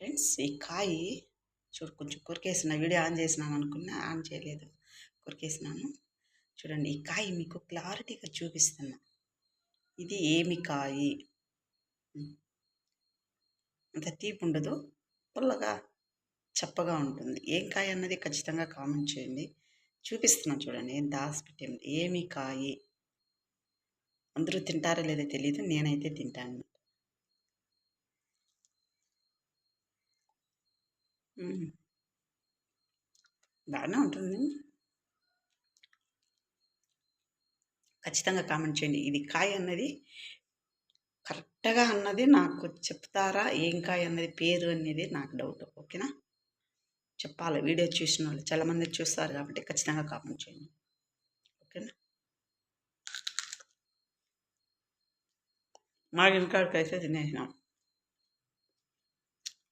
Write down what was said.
Friends, ఈ కాయ చూడు కొంచెం కొరికేసిన వీడియో ఆన్ చేసినాను అనుకున్నా, ఆన్ చేయలేదు, కొరికేసినాను. చూడండి, ఈ కాయ మీకు క్లారిటీగా చూపిస్తున్నా. ఇది ఏమి కాయ? అంత తీపి ఉండదు, పుల్లగా చప్పగా ఉంటుంది. ఏం కాయ అన్నది ఖచ్చితంగా కామెంట్ చేయండి. చూపిస్తున్నాను చూడండి, ఏం దాచిపెట్టింది. ఏమి కాయ? అందరూ తింటారో లేదో తెలియదు, నేనైతే తింటాను. బాగానే ఉంటుంది. ఖచ్చితంగా కామెంట్ చేయండి. ఇది కాయ అన్నది కరెక్ట్గా అన్నది నాకు చెప్తారా? ఏం కాయ అన్నది పేరు అనేది నాకు డౌట్. ఓకేనా? చెప్పాలి. వీడియో చూసిన వాళ్ళు చాలామంది చూస్తారు కాబట్టి ఖచ్చితంగా కామెంట్ చేయండి. ఓకేనా? మాగిన కాడికి అయితే తినేసినాం.